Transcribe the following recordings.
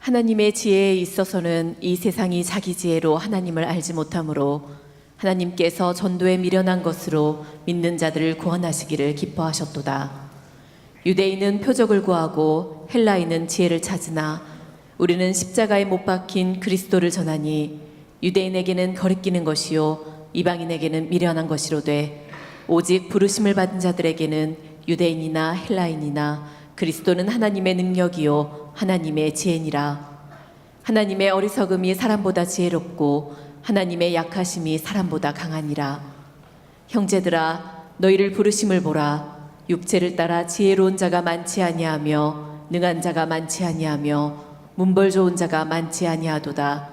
하나님의 지혜에 있어서는 이 세상이 자기 지혜로 하나님을 알지 못하므로 하나님께서 전도에 미련한 것으로 믿는 자들을 구원하시기를 기뻐하셨도다. 유대인은 표적을 구하고 헬라인은 지혜를 찾으나 우리는 십자가에 못 박힌 그리스도를 전하니 유대인에게는 거리끼는 것이요 이방인에게는 미련한 것이로되 오직 부르심을 받은 자들에게는 유대인이나 헬라인이나 그리스도는 하나님의 능력이요 하나님의 지혜니라. 하나님의 어리석음이 사람보다 지혜롭고 하나님의 약하심이 사람보다 강하니라. 형제들아, 너희를 부르심을 보라. 육체를 따라 지혜로운 자가 많지 아니하며 능한 자가 많지 아니하며 문벌 좋은 자가 많지 아니하도다.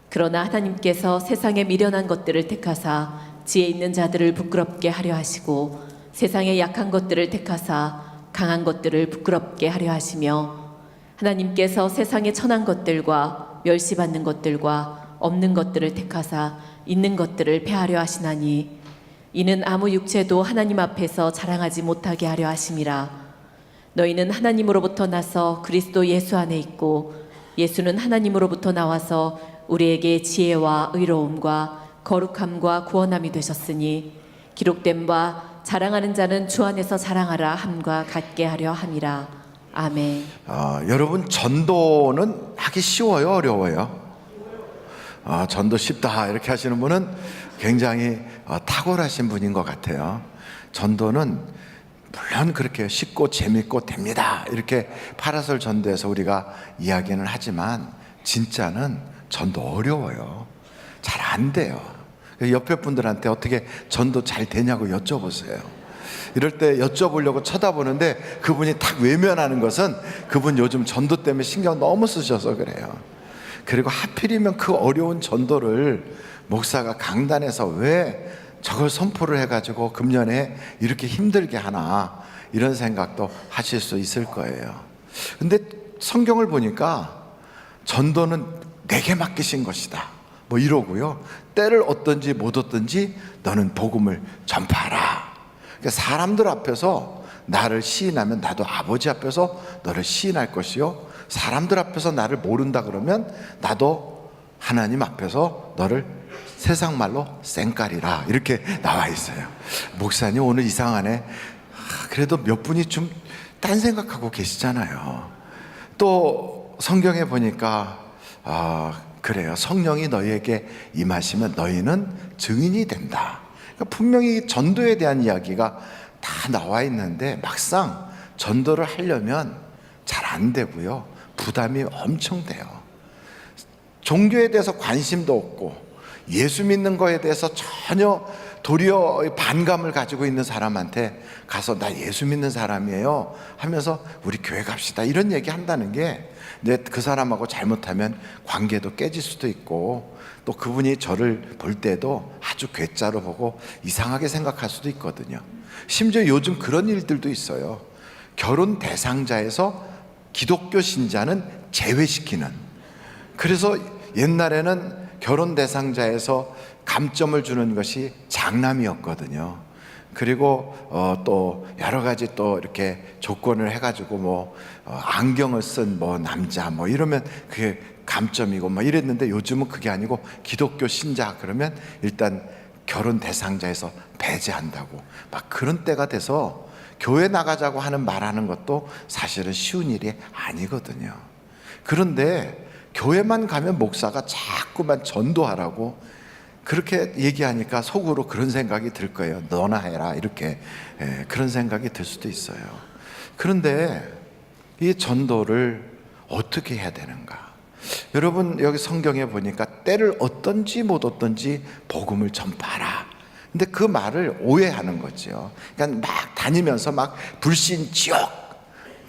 그러나 하나님께서 세상에 미련한 것들을 택하사 지혜 있는 자들을 부끄럽게 하려 하시고 세상에 약한 것들을 택하사 강한 것들을 부끄럽게 하려 하시며 하나님께서 세상에 천한 것들과 멸시받는 것들과 없는 것들을 택하사 있는 것들을 패하려 하시나니 이는 아무 육체도 하나님 앞에서 자랑하지 못하게 하려 하심이라. 너희는 하나님으로부터 나서 그리스도 예수 안에 있고 예수는 하나님으로부터 나와서 우리에게 지혜와 의로움과 거룩함과 구원함이 되셨으니 기록된 바 자랑하는 자는 주 안에서 자랑하라 함과 같게 하려 함이라. 아멘. 여러분, 전도는 하기 쉬워요, 어려워요? 전도 쉽다 이렇게 하시는 분은 굉장히 탁월하신 분인 것 같아요. 전도는 물론 그렇게 쉽고 재밌고 됩니다 이렇게 파라솔 전도에서 우리가 이야기는 하지만 진짜는 전도 어려워요. 잘 안 돼요. 옆에 분들한테 어떻게 전도 잘 되냐고 여쭤보세요. 이럴 때 여쭤보려고 쳐다보는데 그분이 탁 외면하는 것은 그분 요즘 전도 때문에 신경 너무 쓰셔서 그래요. 그리고 하필이면 그 어려운 전도를 목사가 강단에서 왜 저걸 선포를 해가지고 금년에 이렇게 힘들게 하나 이런 생각도 하실 수 있을 거예요. 근데 성경을 보니까 전도는 내게 맡기신 것이다 뭐 이러고요, 때를 얻든지 못 얻든지 너는 복음을 전파하라. 그러니까 사람들 앞에서 나를 시인하면 나도 아버지 앞에서 너를 시인할 것이요, 사람들 앞에서 나를 모른다 그러면 나도 하나님 앞에서 너를 세상 말로 쌩까리라 이렇게 나와 있어요. 목사님 오늘 이상하네. 그래도 몇 분이 좀 딴 생각하고 계시잖아요. 또 성경에 보니까 그래요. 성령이 너희에게 임하시면 너희는 증인이 된다. 그러니까 분명히 전도에 대한 이야기가 다 나와 있는데 막상 전도를 하려면 잘 안 되고요, 부담이 엄청 돼요. 종교에 대해서 관심도 없고 예수 믿는 거에 대해서 전혀 도리어 반감을 가지고 있는 사람한테 가서 나 예수 믿는 사람이에요 하면서 우리 교회 갑시다 이런 얘기 한다는 게 이제 그 사람하고 잘못하면 관계도 깨질 수도 있고 또 그분이 저를 볼 때도 아주 괴짜로 보고 이상하게 생각할 수도 있거든요. 심지어 요즘 그런 일들도 있어요. 결혼 대상자에서 기독교 신자는 제외시키는. 그래서 옛날에는 결혼 대상자에서 감점을 주는 것이 장남이었거든요. 그리고 또 여러 가지 또 이렇게 조건을 해가지고 뭐 안경을 쓴 뭐 남자 뭐 이러면 그게 감점이고 뭐 이랬는데 요즘은 그게 아니고 기독교 신자 그러면 일단 결혼 대상자에서 배제한다고 막 그런 때가 돼서 교회 나가자고 하는 말하는 것도 사실은 쉬운 일이 아니거든요. 그런데 교회만 가면 목사가 자꾸만 전도하라고 그렇게 얘기하니까 속으로 그런 생각이 들 거예요. 너나 해라 이렇게 그런 생각이 들 수도 있어요. 그런데 이 전도를 어떻게 해야 되는가? 여러분 여기 성경에 보니까 때를 얻든지 못 얻든지 복음을 전파하라. 근데 그 말을 오해하는 거죠. 그러니까 막 다니면서 막 불신 지옥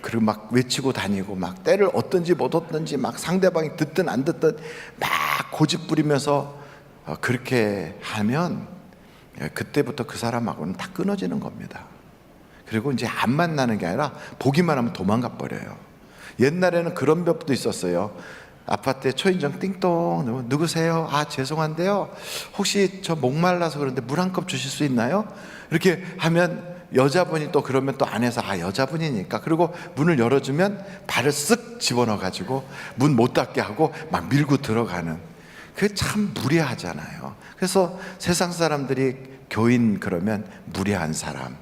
그리고 막 외치고 다니고 막 때를 얻든지 못 얻든지 막 상대방이 듣든 안 듣든 막 고집 부리면서 그렇게 하면 그때부터 그 사람하고는 다 끊어지는 겁니다. 그리고 이제 안 만나는 게 아니라 보기만 하면 도망가 버려요. 옛날에는 그런 법도 있었어요. 아파트에 초인종 띵동, 누구세요? 죄송한데요 혹시 저 목말라서 그런데 물 한 컵 주실 수 있나요? 이렇게 하면 여자분이 또 그러면 또 안에서 여자분이니까, 그리고 문을 열어주면 발을 쓱 집어넣어가지고 문 못 닫게 하고 막 밀고 들어가는, 그게 참 무례하잖아요. 그래서 세상 사람들이 교인 그러면 무례한 사람,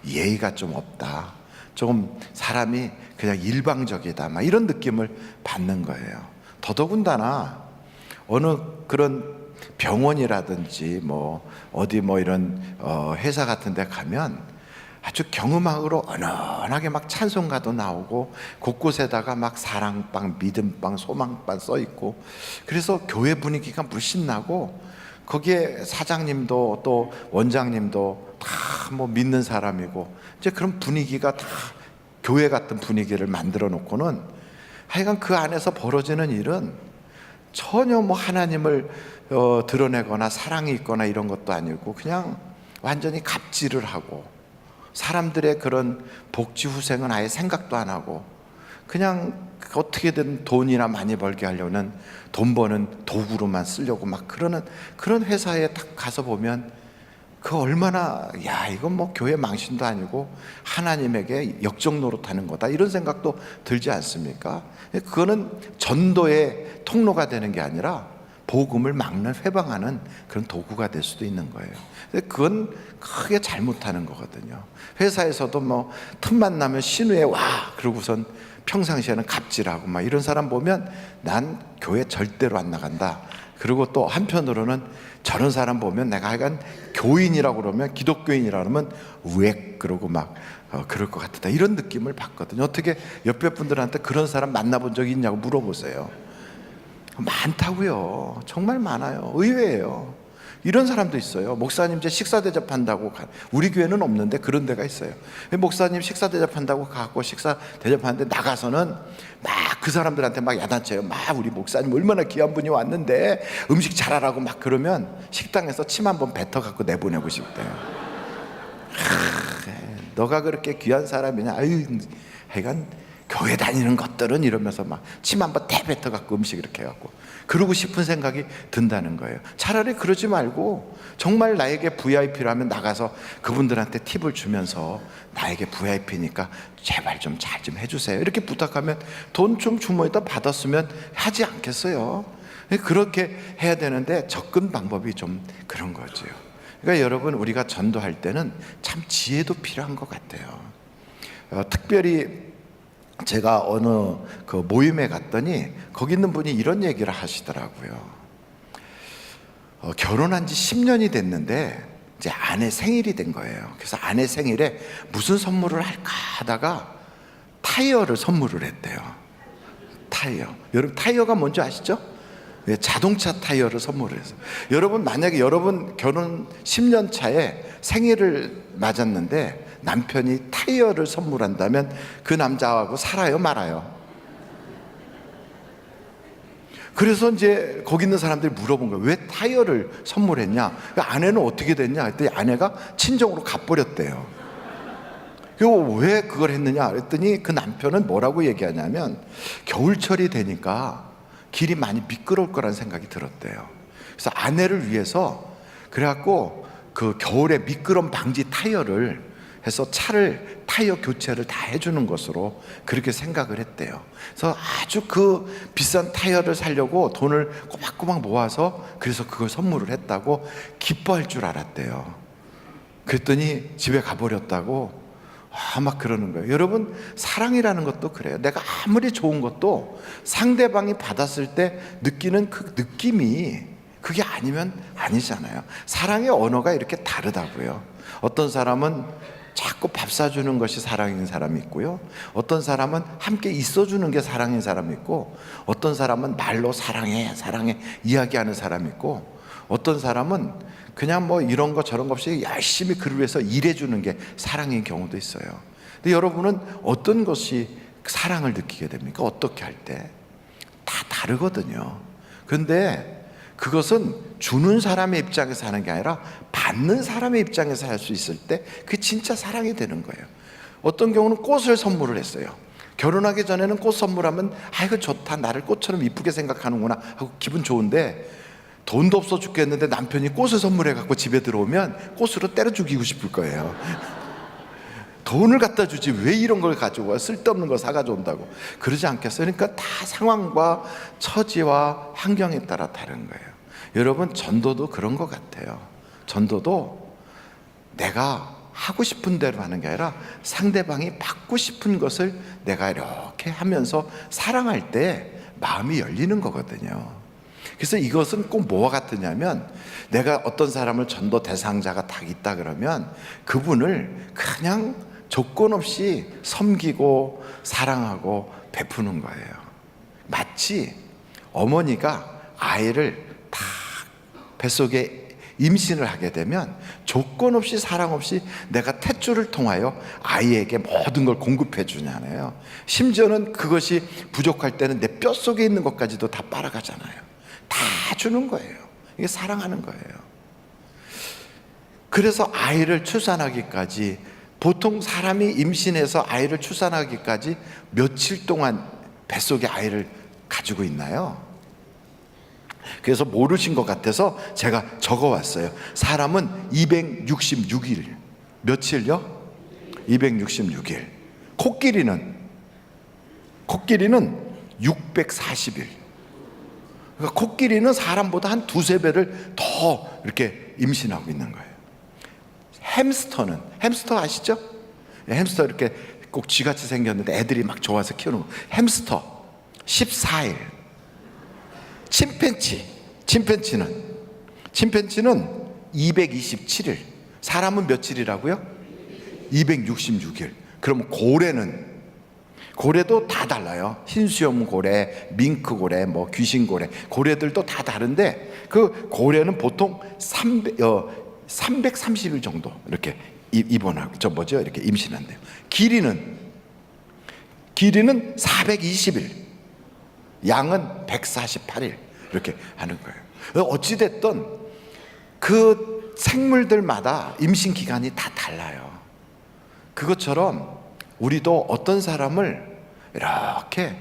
예의가 좀 없다, 조금 사람이 그냥 일방적이다, 막 이런 느낌을 받는 거예요. 더더군다나 어느 그런 병원이라든지 뭐 어디 뭐 이런 회사 같은 데 가면 아주 경음악으로 은은하게 막 찬송가도 나오고 곳곳에다가 막 사랑방, 믿음방, 소망방 써 있고, 그래서 교회 분위기가 물씬 나고, 거기에 사장님도 또 원장님도 다 뭐 믿는 사람이고, 이제 그런 분위기가 다 교회 같은 분위기를 만들어 놓고는, 하여간 그 안에서 벌어지는 일은 전혀 뭐 하나님을 드러내거나 사랑이 있거나 이런 것도 아니고, 그냥 완전히 갑질을 하고, 사람들의 그런 복지 후생은 아예 생각도 안 하고, 그냥 어떻게든 돈이나 많이 벌게 하려는, 돈 버는 도구로만 쓰려고 막 그러는 그런 회사에 딱 가서 보면, 그 얼마나, 야, 이건 뭐 교회 망신도 아니고 하나님에게 역적 노릇하는 거다, 이런 생각도 들지 않습니까? 그거는 전도의 통로가 되는 게 아니라 복음을 막는, 회방하는 그런 도구가 될 수도 있는 거예요. 그건 크게 잘못하는 거거든요. 회사에서도 뭐 틈만 나면 신우에 와 그러고선 평상시에는 갑질하고 막 이런 사람 보면 난 교회 절대로 안 나간다. 그리고 또 한편으로는 저런 사람 보면 내가 하여간 교인이라고 그러면, 기독교인이라고 그러면 우엑 그러고 막 그럴 것 같다, 이런 느낌을 받거든요. 어떻게 옆에 분들한테 그런 사람 만나본 적이 있냐고 물어보세요. 많다고요. 정말 많아요. 의외예요. 이런 사람도 있어요. 목사님 제 식사 대접한다고 우리 교회는 없는데 그런 데가 있어요. 목사님 식사 대접한다고 가고 식사 대접하는데 나가서는 막 그 사람들한테 막 야단쳐요. 막 우리 목사님 얼마나 귀한 분이 왔는데 음식 잘하라고 막 그러면 식당에서 침 한 번 뱉어 갖고 내보내고 싶대요. 너가 그렇게 귀한 사람이냐? 아유, 하여간 교회 다니는 것들은, 이러면서 막 침 한 번 대 뱉어 갖고 음식 이렇게 해갖고 그러고 싶은 생각이 든다는 거예요. 차라리 그러지 말고 정말 나에게 VIP라면 나가서 그분들한테 팁을 주면서, 나에게 VIP니까 제발 좀 잘 좀 해주세요, 이렇게 부탁하면 돈 좀 주머니에다 받았으면 하지 않겠어요? 그렇게 해야 되는데 접근 방법이 좀 그런 거죠. 그러니까 여러분, 우리가 전도할 때는 참 지혜도 필요한 것 같아요. 특별히 제가 어느 그 모임에 갔더니 거기 있는 분이 이런 얘기를 하시더라고요. 결혼한 지 10년이 됐는데 이제 아내 생일이 된 거예요. 그래서 아내 생일에 무슨 선물을 할까 하다가 타이어를 선물을 했대요. 타이어. 여러분, 타이어가 뭔지 아시죠? 자동차 타이어를 선물을 해서, 여러분 만약에 여러분 결혼 10년 차에 생일을 맞았는데 남편이 타이어를 선물한다면 그 남자하고 살아요, 말아요? 그래서 이제 거기 있는 사람들이 물어본 거예요. 왜 타이어를 선물했냐? 아내는 어떻게 됐냐? 그랬더니 아내가 친정으로 가버렸대요. 그리고 왜 그걸 했느냐? 그랬더니 그 남편은 뭐라고 얘기하냐면, 겨울철이 되니까 길이 많이 미끄러울 거라는 생각이 들었대요. 그래서 아내를 위해서 그래갖고 그 겨울에 미끄럼 방지 타이어를 해서 차를 타이어 교체를 다 해주는 것으로 그렇게 생각을 했대요. 그래서 아주 그 비싼 타이어를 사려고 돈을 꼬박꼬박 모아서 그래서 그걸 선물을 했다고 기뻐할 줄 알았대요. 그랬더니 집에 가버렸다고 막 그러는 거예요. 여러분, 사랑이라는 것도 그래요. 내가 아무리 좋은 것도 상대방이 받았을 때 느끼는 그 느낌이 그게 아니면 아니잖아요. 사랑의 언어가 이렇게 다르다고요. 어떤 사람은 자꾸 밥 사주는 것이 사랑인 사람이 있고요, 어떤 사람은 함께 있어주는 게 사랑인 사람이 있고, 어떤 사람은 말로 사랑해 사랑해 이야기하는 사람이 있고, 어떤 사람은 그냥 뭐 이런 거 저런 거 없이 열심히 그를 위해서 일해주는 게 사랑인 경우도 있어요. 근데 여러분은 어떤 것이 사랑을 느끼게 됩니까? 어떻게 할 때? 다 다르거든요. 그런데 그것은 주는 사람의 입장에서 하는 게 아니라 받는 사람의 입장에서 할 수 있을 때 그게 진짜 사랑이 되는 거예요. 어떤 경우는 꽃을 선물을 했어요. 결혼하기 전에는 꽃 선물하면 이거 좋다, 나를 꽃처럼 이쁘게 생각하는구나 하고 기분 좋은데, 돈도 없어 죽겠는데 남편이 꽃을 선물해 갖고 집에 들어오면 꽃으로 때려 죽이고 싶을 거예요. 돈을 갖다 주지 왜 이런 걸 가지고 와? 쓸데없는 걸 사가지고 온다고. 그러지 않겠어요? 그러니까 다 상황과 처지와 환경에 따라 다른 거예요. 여러분, 전도도 그런 것 같아요. 전도도 내가 하고 싶은 대로 하는 게 아니라 상대방이 받고 싶은 것을 내가 이렇게 하면서 사랑할 때 마음이 열리는 거거든요. 그래서 이것은 꼭 뭐와 같으냐면, 내가 어떤 사람을 전도 대상자가 딱 있다 그러면 그분을 그냥 조건 없이 섬기고 사랑하고 베푸는 거예요. 마치 어머니가 아이를 딱 뱃속에 임신을 하게 되면 조건 없이 사랑 없이 내가 탯줄을 통하여 아이에게 모든 걸 공급해 주잖아요. 심지어는 그것이 부족할 때는 내 뼛속에 있는 것까지도 다 빨아가잖아요. 다 주는 거예요. 이게 사랑하는 거예요. 그래서 아이를 출산하기까지, 보통 사람이 임신해서 아이를 출산하기까지 며칠 동안 뱃속에 아이를 가지고 있나요? 그래서 모르신 것 같아서 제가 적어왔어요. 사람은 266일. 며칠요? 266일. 코끼리는 640일. 그러니까 코끼리는 사람보다 한 두세 배를 더 이렇게 임신하고 있는 거예요. 햄스터 아시죠? 햄스터 이렇게 꼭 쥐같이 생겼는데 애들이 막 좋아서 키우는 거. 햄스터 14일. 침팬지는 227일. 사람은 며칠이라고요? 266일. 그럼 고래도 다 달라요. 흰수염 고래, 밍크 고래, 뭐 귀신 고래, 고래들도 다 다른데, 그 고래는 보통 330일 정도 이렇게 입원하고 이렇게 임신한대요. 길이는 420일. 양은 148일 이렇게 하는 거예요. 어찌됐든 그 생물들마다 임신 기간이 다 달라요. 그것처럼 우리도 어떤 사람을 이렇게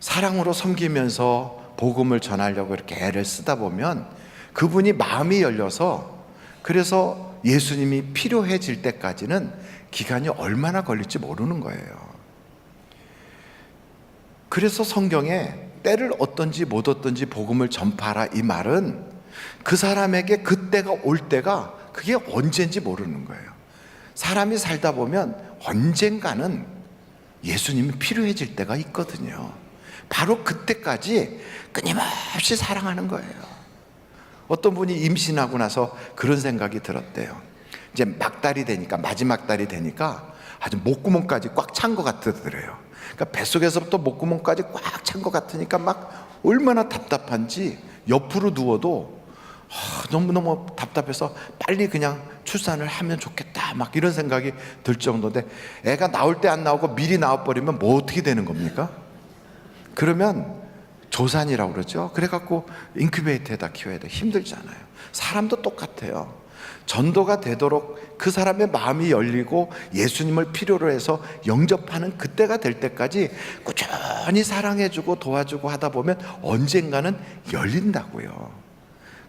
사랑으로 섬기면서 복음을 전하려고 이렇게 애를 쓰다 보면 그분이 마음이 열려서, 그래서 예수님이 필요해질 때까지는 기간이 얼마나 걸릴지 모르는 거예요. 그래서 성경에 때를 얻든지 못 얻든지 복음을 전파하라, 이 말은 그 사람에게 그때가 올 때가 그게 언제인지 모르는 거예요. 사람이 살다 보면 언젠가는 예수님이 필요해질 때가 있거든요. 바로 그때까지 끊임없이 사랑하는 거예요. 어떤 분이 임신하고 나서 그런 생각이 들었대요. 이제 막달이 되니까, 마지막 달이 되니까 아주 목구멍까지 꽉 찬 것 같더래요. 그러니까 뱃속에서부터 목구멍까지 꽉 찬 것 같으니까 막 얼마나 답답한지 옆으로 누워도 너무너무 답답해서 빨리 그냥 출산을 하면 좋겠다, 막 이런 생각이 들 정도인데, 애가 나올 때 안 나오고 미리 나와버리면 뭐 어떻게 되는 겁니까? 그러면 조산이라고 그러죠. 그래갖고 인큐베이터에다 키워야 돼. 힘들잖아요. 사람도 똑같아요. 전도가 되도록 그 사람의 마음이 열리고 예수님을 필요로 해서 영접하는 그때가 될 때까지 꾸준히 사랑해주고 도와주고 하다 보면 언젠가는 열린다고요.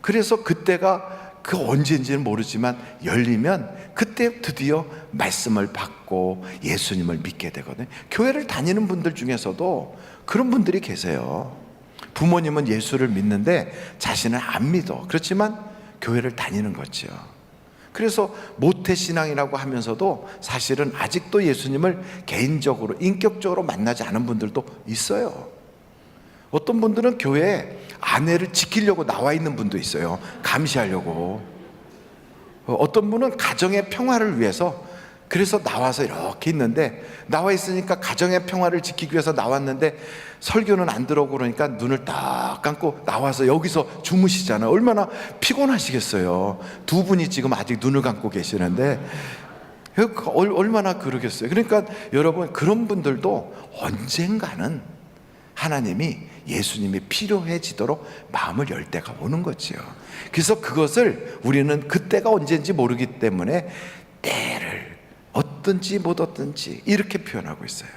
그래서 그때가 그 언제인지는 모르지만 열리면 그때 드디어 말씀을 받고 예수님을 믿게 되거든요. 교회를 다니는 분들 중에서도 그런 분들이 계세요. 부모님은 예수를 믿는데 자신은 안 믿어. 그렇지만 교회를 다니는 거죠. 그래서 모태신앙이라고 하면서도 사실은 아직도 예수님을 개인적으로 인격적으로 만나지 않은 분들도 있어요. 어떤 분들은 교회에 아내를 지키려고 나와 있는 분도 있어요. 감시하려고. 어떤 분은 가정의 평화를 위해서 그래서 나와서 이렇게 있는데, 나와 있으니까 가정의 평화를 지키기 위해서 나왔는데 설교는 안 들어오고 그러니까 눈을 딱 감고 나와서 여기서 주무시잖아요. 얼마나 피곤하시겠어요. 두 분이 지금 아직 눈을 감고 계시는데 얼마나 그러겠어요. 그러니까 여러분, 그런 분들도 언젠가는 하나님이 예수님이 필요해지도록 마음을 열 때가 오는 거지요. 그래서 그것을 우리는 그때가 언제인지 모르기 때문에 때를 얻든지 못 얻든지 이렇게 표현하고 있어요.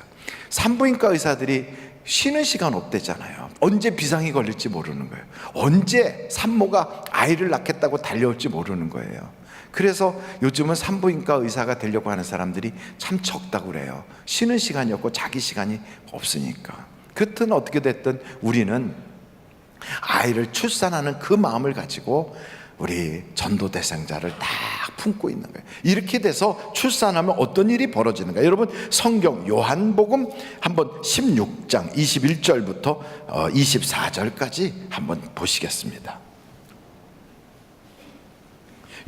산부인과 의사들이 쉬는 시간 없대잖아요. 언제 비상이 걸릴지 모르는 거예요. 언제 산모가 아이를 낳겠다고 달려올지 모르는 거예요. 그래서 요즘은 산부인과 의사가 되려고 하는 사람들이 참 적다고 그래요. 쉬는 시간이 없고 자기 시간이 없으니까. 그렇든 어떻게 됐든 우리는 아이를 출산하는 그 마음을 가지고 우리 전도 대상자를 딱 품고 있는 거예요. 이렇게 돼서 출산하면 어떤 일이 벌어지는가? 여러분, 성경 요한복음 한번 16장 21절부터 24절까지 한번 보시겠습니다.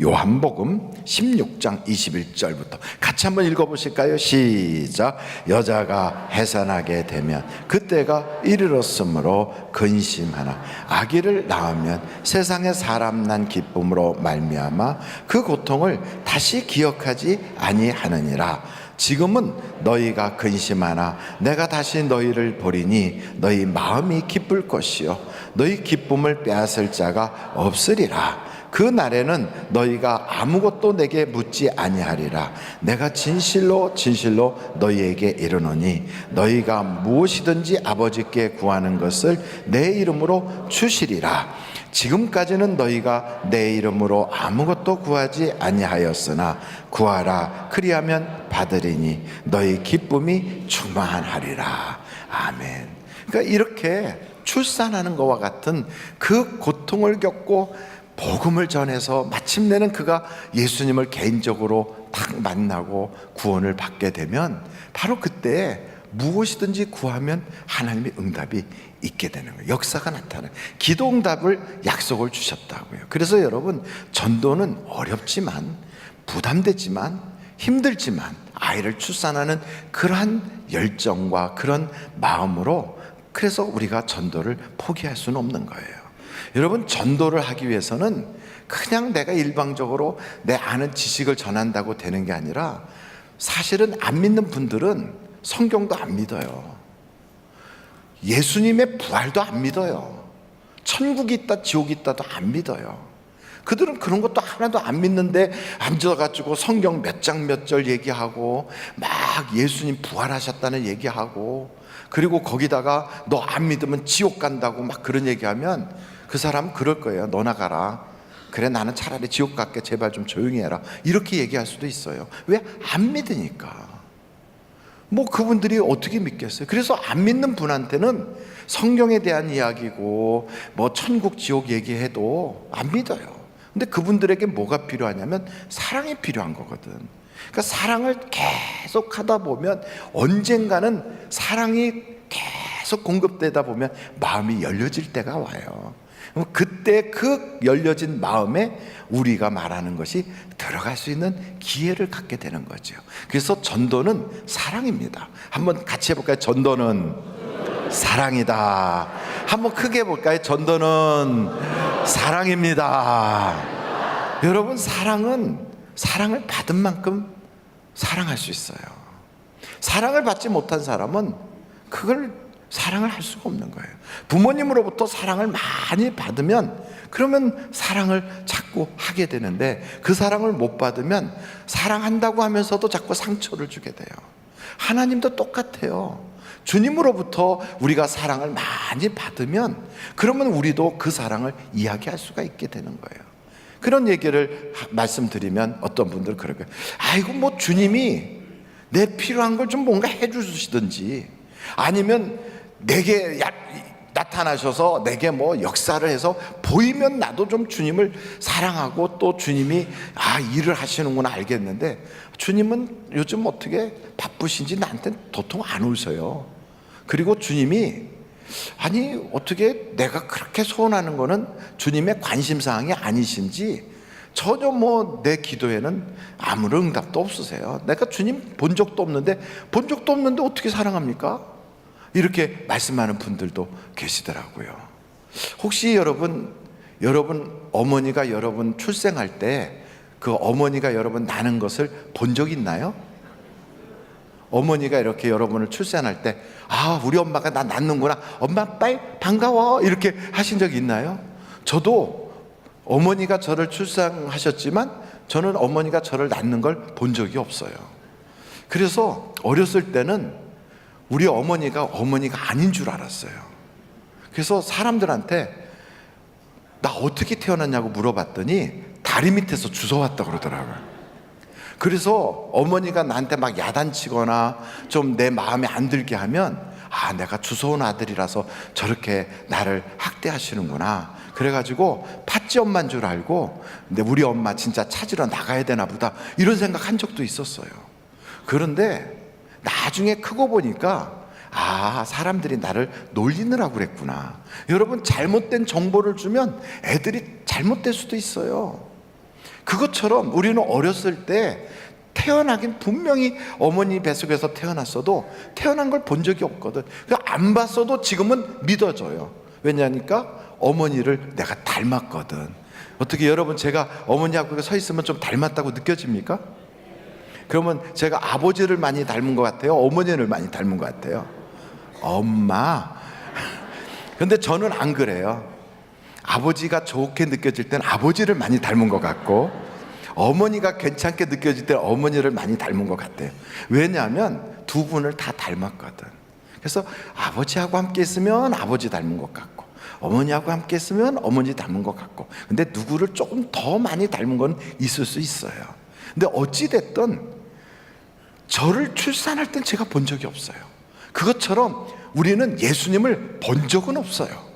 요한복음 16장 21절부터 같이 한번 읽어보실까요? 시작. 여자가 해산하게 되면 그때가 이르렀으므로 근심하나 아기를 낳으면 세상에 사람 난 기쁨으로 말미암아 그 고통을 다시 기억하지 아니하느니라. 지금은 너희가 근심하나 내가 다시 너희를 보리니 너희 마음이 기쁠 것이요 너희 기쁨을 빼앗을 자가 없으리라. 그 날에는 너희가 아무것도 내게 묻지 아니하리라. 내가 진실로 진실로 너희에게 이르노니 너희가 무엇이든지 아버지께 구하는 것을 내 이름으로 주시리라. 지금까지는 너희가 내 이름으로 아무것도 구하지 아니하였으나 구하라 그리하면 받으리니 너희 기쁨이 충만하리라. 아멘. 그러니까 이렇게 출산하는 것과 같은 그 고통을 겪고 복음을 전해서 마침내는 그가 예수님을 개인적으로 딱 만나고 구원을 받게 되면 바로 그때 무엇이든지 구하면 하나님의 응답이 있게 되는 거예요. 역사가 나타나요. 기도 응답을 약속을 주셨다고요. 그래서 여러분, 전도는 어렵지만 부담되지만 힘들지만 아이를 출산하는 그러한 열정과 그런 마음으로 그래서 우리가 전도를 포기할 수는 없는 거예요. 여러분, 전도를 하기 위해서는 그냥 내가 일방적으로 내 아는 지식을 전한다고 되는 게 아니라 사실은 안 믿는 분들은 성경도 안 믿어요. 예수님의 부활도 안 믿어요. 천국이 있다 지옥이 있다도 안 믿어요. 그들은 그런 것도 하나도 안 믿는데 앉아가지고 성경 몇 장 몇 절 얘기하고 막 예수님 부활하셨다는 얘기하고 그리고 거기다가 너 안 믿으면 지옥 간다고 막 그런 얘기하면 그 사람은 그럴 거예요. 너나 가라. 그래, 나는 차라리 지옥 갈게. 제발 좀 조용히 해라. 이렇게 얘기할 수도 있어요. 왜? 안 믿으니까. 뭐 그분들이 어떻게 믿겠어요? 그래서 안 믿는 분한테는 성경에 대한 이야기고 뭐 천국 지옥 얘기해도 안 믿어요. 근데 그분들에게 뭐가 필요하냐면 사랑이 필요한 거거든. 그러니까 사랑을 계속 하다 보면 언젠가는 사랑이 계속 공급되다 보면 마음이 열려질 때가 와요. 그때 그 열려진 마음에 우리가 말하는 것이 들어갈 수 있는 기회를 갖게 되는 거죠. 그래서 전도는 사랑입니다. 한번 같이 해볼까요? 전도는 사랑이다. 한번 크게 해볼까요? 전도는 사랑입니다. 여러분, 사랑은 사랑을 받은 만큼 사랑할 수 있어요. 사랑을 받지 못한 사람은 그걸 사랑을 할 수가 없는 거예요. 부모님으로부터 사랑을 많이 받으면 그러면 사랑을 자꾸 하게 되는데 그 사랑을 못 받으면 사랑한다고 하면서도 자꾸 상처를 주게 돼요. 하나님도 똑같아요. 주님으로부터 우리가 사랑을 많이 받으면 그러면 우리도 그 사랑을 이야기할 수가 있게 되는 거예요. 그런 얘기를 말씀드리면 어떤 분들은 그럴 거예요. 아이고, 뭐 주님이 내 필요한 걸 좀 뭔가 해주시든지 아니면 내게 나타나셔서 내게 뭐 역사를 해서 보이면 나도 좀 주님을 사랑하고 또 주님이 일을 하시는구나 알겠는데 주님은 요즘 어떻게 바쁘신지 나한테 도통 안 오셔요. 그리고 주님이 어떻게 내가 그렇게 소원하는 거는 주님의 관심사항이 아니신지 전혀 뭐 내 기도에는 아무런 응답도 없으세요. 내가 주님 본 적도 없는데 어떻게 사랑합니까? 이렇게 말씀하는 분들도 계시더라고요. 혹시 여러분 어머니가 여러분 출생할 때 그 어머니가 여러분 나는 것을 본 적 있나요? 어머니가 이렇게 여러분을 출산할 때 우리 엄마가 나 낳는구나, 엄마 빨리 반가워 이렇게 하신 적 있나요? 저도 어머니가 저를 출산하셨지만 저는 어머니가 저를 낳는 걸 본 적이 없어요. 그래서 어렸을 때는 우리 어머니가 아닌 줄 알았어요. 그래서 사람들한테 나 어떻게 태어났냐고 물어봤더니 다리 밑에서 주워왔다고 그러더라고요. 그래서 어머니가 나한테 막 야단치거나 좀 내 마음에 안 들게 하면, 아, 내가 주워온 아들이라서 저렇게 나를 학대하시는구나. 그래가지고 팥쥐 엄마인 줄 알고, 근데 우리 엄마 진짜 찾으러 나가야 되나 보다, 이런 생각한 적도 있었어요. 그런데 나중에 크고 보니까, 아, 사람들이 나를 놀리느라고 그랬구나. 여러분, 잘못된 정보를 주면 애들이 잘못될 수도 있어요. 그것처럼 우리는 어렸을 때 태어나긴 분명히 어머니 뱃속에서 태어났어도 태어난 걸 본 적이 없거든. 안 봤어도 지금은 믿어져요. 왜냐니까 어머니를 내가 닮았거든. 어떻게 여러분, 제가 어머니하고 서 있으면 좀 닮았다고 느껴집니까? 그러면 제가 아버지를 많이 닮은 것 같아요? 어머니를 많이 닮은 것 같아요? 엄마. 근데 저는 안 그래요. 아버지가 좋게 느껴질 땐 아버지를 많이 닮은 것 같고, 어머니가 괜찮게 느껴질 때 어머니를 많이 닮은 것 같아요. 왜냐하면 두 분을 다 닮았거든. 그래서 아버지하고 함께 있으면 아버지 닮은 것 같고, 어머니하고 함께 있으면 어머니 닮은 것 같고, 근데 누구를 조금 더 많이 닮은 건 있을 수 있어요. 근데 어찌됐든 저를 출산할 땐 제가 본 적이 없어요. 그것처럼 우리는 예수님을 본 적은 없어요.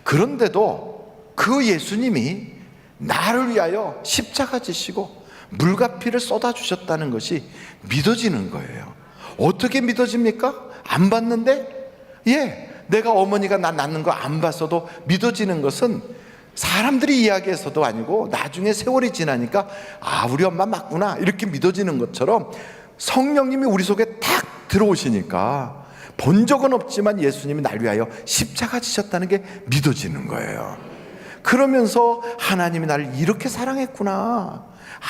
그런데도 그 예수님이 나를 위하여 십자가 지시고 물과 피를 쏟아주셨다는 것이 믿어지는 거예요. 어떻게 믿어집니까? 안 봤는데, 내가 어머니가 나 낳는 거 안 봤어도 믿어지는 것은 사람들이 이야기해서도 아니고 나중에 세월이 지나니까, 아, 우리 엄마 맞구나, 이렇게 믿어지는 것처럼 성령님이 우리 속에 탁 들어오시니까 본 적은 없지만 예수님이 날 위하여 십자가 지셨다는 게 믿어지는 거예요. 그러면서 하나님이 나를 이렇게 사랑했구나,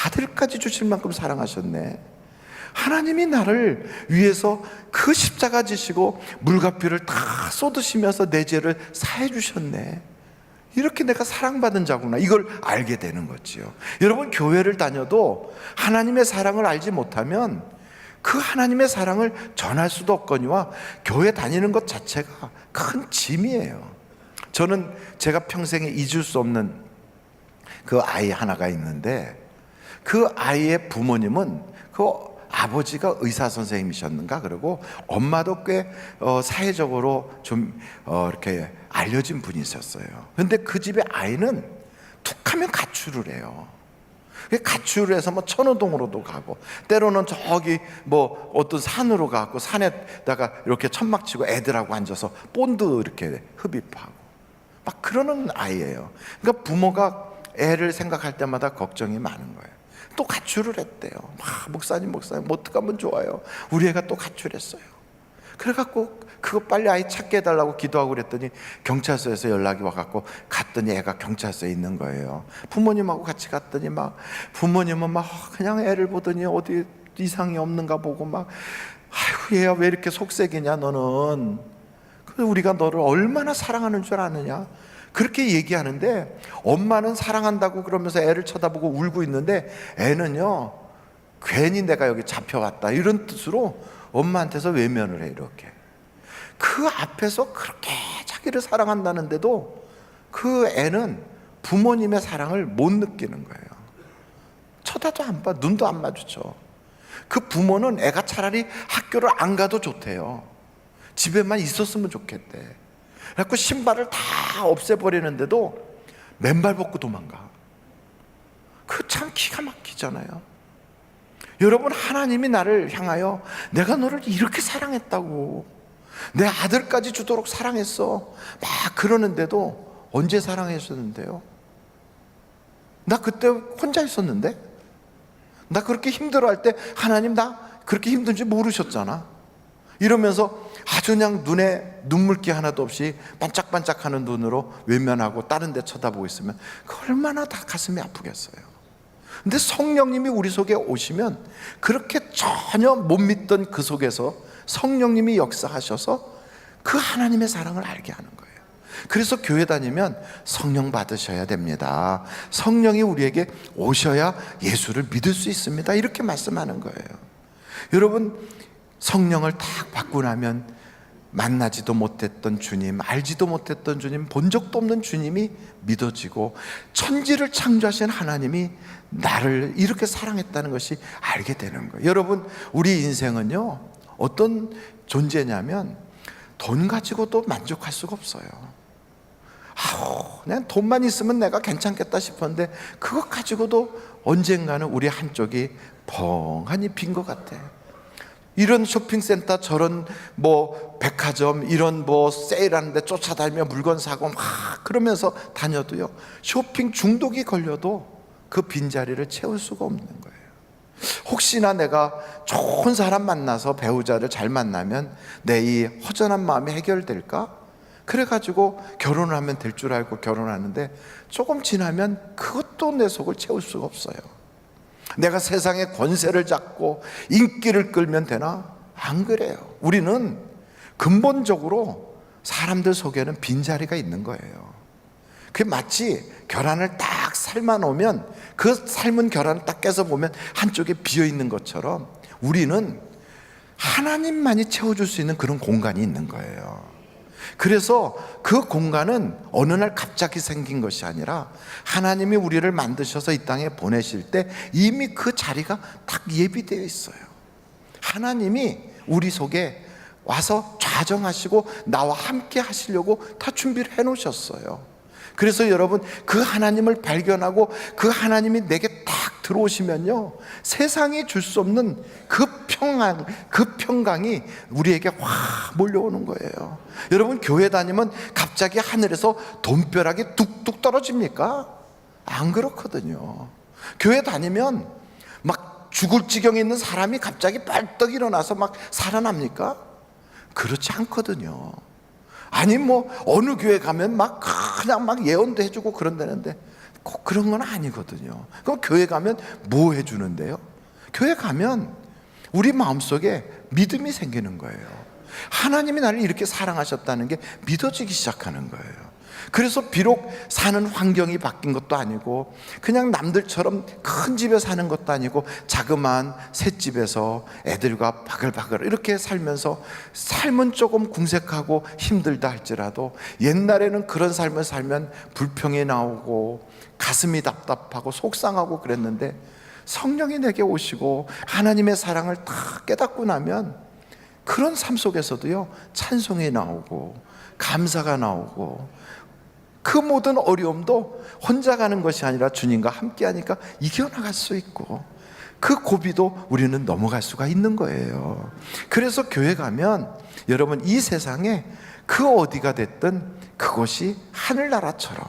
아들까지 주실 만큼 사랑하셨네, 하나님이 나를 위해서 그 십자가 지시고 물과 피를 다 쏟으시면서 내 죄를 사해 주셨네, 이렇게 내가 사랑받은 자구나, 이걸 알게 되는 거지요. 여러분, 교회를 다녀도 하나님의 사랑을 알지 못하면 그 하나님의 사랑을 전할 수도 없거니와 교회 다니는 것 자체가 큰 짐이에요. 저는 제가 평생에 잊을 수 없는 그 아이 하나가 있는데, 그 아이의 부모님은 그 아버지가 의사 선생님이셨는가, 그리고 엄마도 꽤 사회적으로 좀 이렇게 알려진 분이 있었어요. 근데 그 집의 아이는 툭하면 가출을 해요. 가출을 해서 뭐 천호동으로도 가고, 때로는 저기 뭐 어떤 산으로 가고 산에다가 이렇게 천막 치고 애들하고 앉아서 본드 이렇게 흡입하고 막 그러는 아이예요. 그러니까 부모가 애를 생각할 때마다 걱정이 많은 거예요. 또 가출을 했대요. 목사님 뭐 어떻게 하면 좋아요? 우리 애가 또 가출했어요. 그래갖고 그거 빨리 아이 찾게 해달라고 기도하고 그랬더니 경찰서에서 연락이 와갖고 갔더니 애가 경찰서에 있는 거예요. 부모님하고 같이 갔더니 막 부모님은 막 그냥 애를 보더니 어디 이상이 없는가 보고 막, 아이고 얘야 왜 이렇게 속색이냐 너는, 그래서 우리가 너를 얼마나 사랑하는 줄 아느냐, 그렇게 얘기하는데, 엄마는 사랑한다고 그러면서 애를 쳐다보고 울고 있는데 애는요, 괜히 내가 여기 잡혀왔다 이런 뜻으로 엄마한테서 외면을 해. 이렇게 그 앞에서 그렇게 자기를 사랑한다는데도 그 애는 부모님의 사랑을 못 느끼는 거예요. 쳐다도 안 봐, 눈도 안 마주쳐. 그 부모는 애가 차라리 학교를 안 가도 좋대요. 집에만 있었으면 좋겠대. 그래서 신발을 다 없애버리는데도 맨발 벗고 도망가. 그 참 기가 막히잖아요. 여러분, 하나님이 나를 향하여 내가 너를 이렇게 사랑했다고, 내 아들까지 주도록 사랑했어, 막 그러는데도 언제 사랑했었는데요? 나 그때 혼자 있었는데, 나 그렇게 힘들어할 때 하나님 나 그렇게 힘든지 모르셨잖아. 이러면서 아주 그냥 눈에 눈물기 하나도 없이 반짝반짝하는 눈으로 외면하고 다른 데 쳐다보고 있으면 그 얼마나 다 가슴이 아프겠어요. 근데 성령님이 우리 속에 오시면 그렇게 전혀 못 믿던 그 속에서 성령님이 역사하셔서 그 하나님의 사랑을 알게 하는 거예요. 그래서 교회 다니면 성령 받으셔야 됩니다. 성령이 우리에게 오셔야 예수를 믿을 수 있습니다. 이렇게 말씀하는 거예요. 여러분, 성령을 딱 받고 나면 만나지도 못했던 주님, 알지도 못했던 주님, 본 적도 없는 주님이 믿어지고 천지를 창조하신 하나님이 나를 이렇게 사랑했다는 것이 알게 되는 거예요. 여러분, 우리 인생은요, 어떤 존재냐면 돈 가지고도 만족할 수가 없어요. 그냥 돈만 있으면 내가 괜찮겠다 싶었는데 그것 가지고도 언젠가는 우리 한쪽이 벙하니 빈 것 같아. 이런 쇼핑센터, 저런 백화점, 이런 세일하는데 쫓아다니며 물건 사고 막 그러면서 다녀도요, 쇼핑 중독이 걸려도 그 빈자리를 채울 수가 없는 거예요. 혹시나 내가 좋은 사람 만나서 배우자를 잘 만나면 내 이 허전한 마음이 해결될까? 그래가지고 결혼을 하면 될 줄 알고 결혼하는데 조금 지나면 그것도 내 속을 채울 수가 없어요. 내가 세상의 권세를 잡고 인기를 끌면 되나? 안 그래요. 우리는 근본적으로 사람들 속에는 빈자리가 있는 거예요. 그게 마치 계란을 딱 삶아 놓으면 그 삶은 계란을 딱 깨서 보면 한쪽에 비어 있는 것처럼 우리는 하나님만이 채워줄 수 있는 그런 공간이 있는 거예요. 그래서 그 공간은 어느 날 갑자기 생긴 것이 아니라 하나님이 우리를 만드셔서 이 땅에 보내실 때 이미 그 자리가 딱 예비되어 있어요. 하나님이 우리 속에 와서 좌정하시고 나와 함께 하시려고 다 준비를 해 놓으셨어요. 그래서 여러분, 그 하나님을 발견하고 그 하나님이 내게 딱 들어오시면요, 세상이 줄 수 없는 그 평강이 우리에게 확 몰려오는 거예요. 여러분, 교회 다니면 갑자기 하늘에서 돈벼락이 뚝뚝 떨어집니까? 안 그렇거든요. 교회 다니면 막 죽을 지경에 있는 사람이 갑자기 빨떡 일어나서 막 살아납니까? 그렇지 않거든요. 아니 어느 교회 가면 그냥 예언도 해주고 그런다는데 꼭 그런 건 아니거든요. 그럼 교회 가면 뭐 해주는데요? 교회 가면 우리 마음속에 믿음이 생기는 거예요. 하나님이 나를 이렇게 사랑하셨다는 게 믿어지기 시작하는 거예요. 그래서 비록 사는 환경이 바뀐 것도 아니고 그냥 남들처럼 큰 집에 사는 것도 아니고 자그마한 셋집에서 애들과 바글바글 이렇게 살면서 삶은 조금 궁색하고 힘들다 할지라도 옛날에는 그런 삶을 살면 불평이 나오고 가슴이 답답하고 속상하고 그랬는데 성령이 내게 오시고 하나님의 사랑을 다 깨닫고 나면 그런 삶 속에서도요, 찬송이 나오고 감사가 나오고 그 모든 어려움도 혼자 가는 것이 아니라 주님과 함께 하니까 이겨나갈 수 있고 그 고비도 우리는 넘어갈 수가 있는 거예요. 그래서 교회 가면 여러분, 이 세상에 그 어디가 됐든 그것이 하늘나라처럼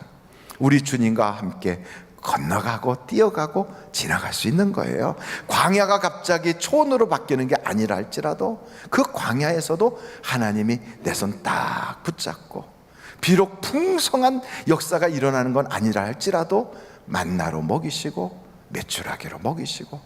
우리 주님과 함께 건너가고 뛰어가고 지나갈 수 있는 거예요. 광야가 갑자기 초원으로 바뀌는 게 아니라 할지라도 그 광야에서도 하나님이 내 손 딱 붙잡고 비록 풍성한 역사가 일어나는 건 아니라 할지라도 만나로 먹이시고 메추라기로 먹이시고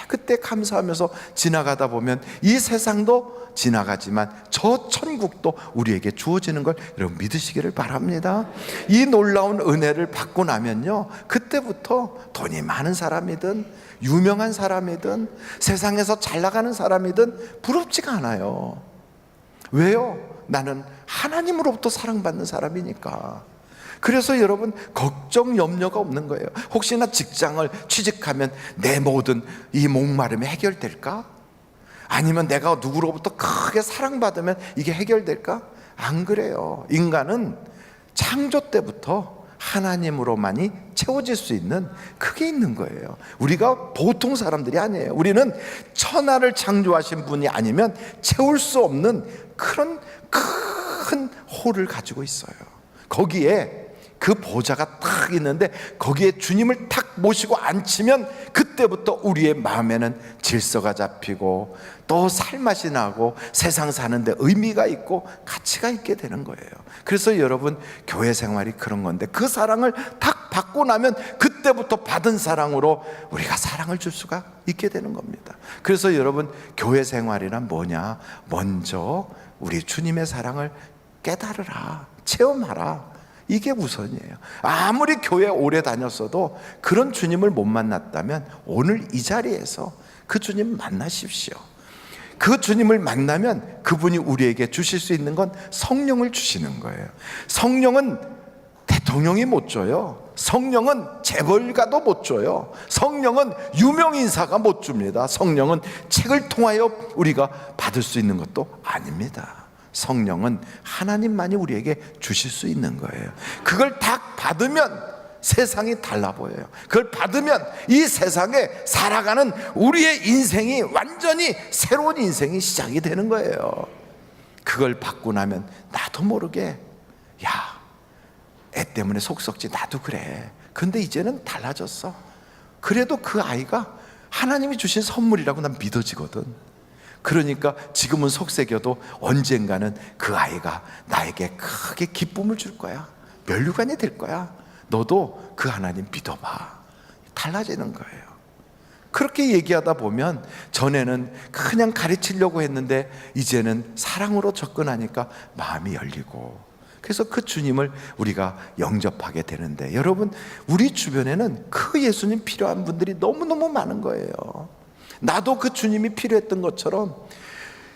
그때 감사하면서 지나가다 보면 이 세상도 지나가지만 저 천국도 우리에게 주어지는 걸 여러분 믿으시기를 바랍니다. 이 놀라운 은혜를 받고 나면요, 그때부터 돈이 많은 사람이든 유명한 사람이든 세상에서 잘 나가는 사람이든 부럽지가 않아요. 왜요? 나는 하나님으로부터 사랑받는 사람이니까. 그래서 여러분, 걱정 염려가 없는 거예요. 혹시나 직장을 취직하면 내 모든 이 목마름이 해결될까? 아니면 내가 누구로부터 크게 사랑받으면 이게 해결될까? 안 그래요. 인간은 창조 때부터 하나님으로만이 채워질 수 있는 그게 있는 거예요. 우리가 보통 사람들이 아니에요. 우리는 천하를 창조하신 분이 아니면 채울 수 없는 그런 큰 홀을 가지고 있어요. 거기에 그 보좌가 탁 있는데 거기에 주님을 탁 모시고 앉히면 그때부터 우리의 마음에는 질서가 잡히고 또 살맛이 나고 세상 사는데 의미가 있고 가치가 있게 되는 거예요. 그래서 여러분, 교회 생활이 그런 건데 그 사랑을 탁 받고 나면 그때부터 받은 사랑으로 우리가 사랑을 줄 수가 있게 되는 겁니다. 그래서 여러분, 교회 생활이란 뭐냐? 먼저 우리 주님의 사랑을 깨달으라, 체험하라. 이게 우선이에요. 아무리 교회 오래 다녔어도 그런 주님을 못 만났다면 오늘 이 자리에서 그 주님 만나십시오. 그 주님을 만나면 그분이 우리에게 주실 수 있는 건 성령을 주시는 거예요. 성령은 대통령이 못 줘요. 성령은 재벌가도 못 줘요. 성령은 유명인사가 못 줍니다. 성령은 책을 통하여 우리가 받을 수 있는 것도 아닙니다. 성령은 하나님만이 우리에게 주실 수 있는 거예요. 그걸 딱 받으면 세상이 달라 보여요. 그걸 받으면 이 세상에 살아가는 우리의 인생이 완전히 새로운 인생이 시작이 되는 거예요. 그걸 받고 나면 나도 모르게 야, 애 때문에 속 썩지 나도 그래. 근데 이제는 달라졌어. 그래도 그 아이가 하나님이 주신 선물이라고 난 믿어지거든. 그러니까 지금은 속썩여도 언젠가는 그 아이가 나에게 크게 기쁨을 줄 거야. 면류관이 될 거야. 너도 그 하나님 믿어봐. 달라지는 거예요. 그렇게 얘기하다 보면 전에는 그냥 가르치려고 했는데 이제는 사랑으로 접근하니까 마음이 열리고, 그래서 그 주님을 우리가 영접하게 되는데, 여러분 우리 주변에는 그 예수님 필요한 분들이 너무너무 많은 거예요. 나도 그 주님이 필요했던 것처럼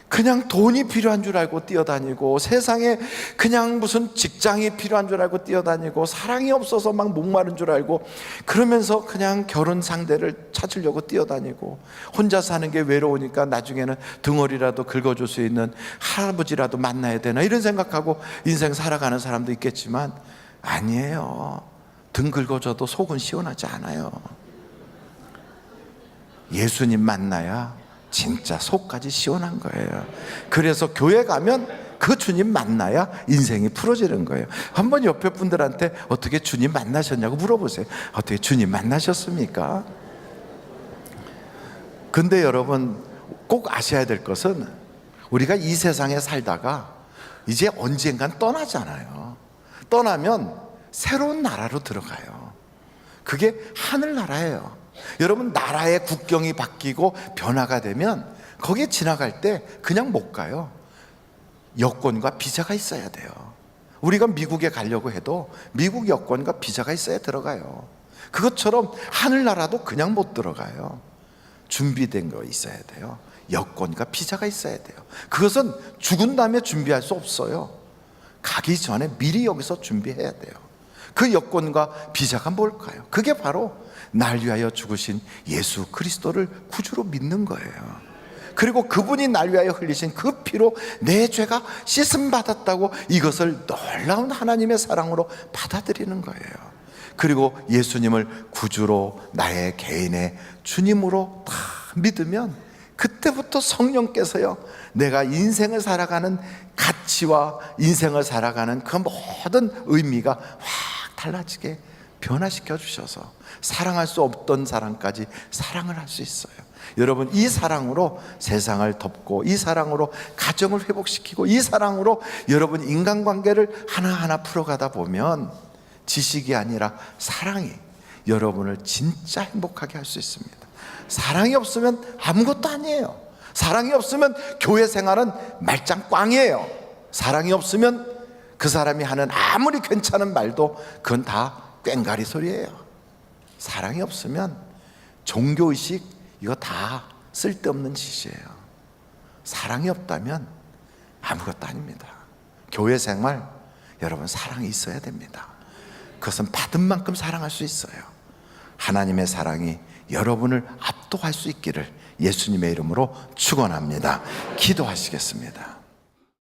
그냥 돈이 필요한 줄 알고 뛰어다니고, 세상에 그냥 무슨 직장이 필요한 줄 알고 뛰어다니고, 사랑이 없어서 막 목마른 줄 알고 그러면서 그냥 결혼 상대를 찾으려고 뛰어다니고, 혼자 사는 게 외로우니까 나중에는 등어리라도 긁어줄 수 있는 할아버지라도 만나야 되나 이런 생각하고 인생 살아가는 사람도 있겠지만, 아니에요. 등 긁어줘도 속은 시원하지 않아요. 예수님 만나야 진짜 속까지 시원한 거예요. 그래서 교회 가면 그 주님 만나야 인생이 풀어지는 거예요. 한번 옆에 분들한테 어떻게 주님 만나셨냐고 물어보세요. 어떻게 주님 만나셨습니까? 근데 여러분 꼭 아셔야 될 것은, 우리가 이 세상에 살다가 이제 언젠간 떠나잖아요. 떠나면 새로운 나라로 들어가요. 그게 하늘나라예요. 여러분, 나라의 국경이 바뀌고 변화가 되면 거기에 지나갈 때 그냥 못 가요. 여권과 비자가 있어야 돼요. 우리가 미국에 가려고 해도 미국 여권과 비자가 있어야 들어가요. 그것처럼 하늘나라도 그냥 못 들어가요. 준비된 거 있어야 돼요. 여권과 비자가 있어야 돼요. 그것은 죽은 다음에 준비할 수 없어요. 가기 전에 미리 여기서 준비해야 돼요. 그 여권과 비자가 뭘까요? 그게 바로 날 위하여 죽으신 예수 그리스도를 구주로 믿는 거예요. 그리고 그분이 날 위하여 흘리신 그 피로 내 죄가 씻음 받았다고, 이것을 놀라운 하나님의 사랑으로 받아들이는 거예요. 그리고 예수님을 구주로, 나의 개인의 주님으로 다 믿으면 그때부터 성령께서요, 내가 인생을 살아가는 가치와 인생을 살아가는 그 모든 의미가 확 달라지게 변화시켜 주셔서 사랑할 수 없던 사랑까지 사랑을 할 수 있어요. 여러분, 이 사랑으로 세상을 덮고, 이 사랑으로 가정을 회복시키고, 이 사랑으로 여러분 인간관계를 하나하나 풀어가다 보면 지식이 아니라 사랑이 여러분을 진짜 행복하게 할 수 있습니다. 사랑이 없으면 아무것도 아니에요. 사랑이 없으면 교회 생활은 말짱 꽝이에요. 사랑이 없으면 그 사람이 하는 아무리 괜찮은 말도 그건 다 꽹가리 소리예요. 사랑이 없으면 종교의식 이거 다 쓸데없는 짓이에요. 사랑이 없다면 아무것도 아닙니다. 교회 생활, 여러분 사랑이 있어야 됩니다. 그것은 받은 만큼 사랑할 수 있어요. 하나님의 사랑이 여러분을 압도할 수 있기를 예수님의 이름으로 축원합니다. 기도하시겠습니다.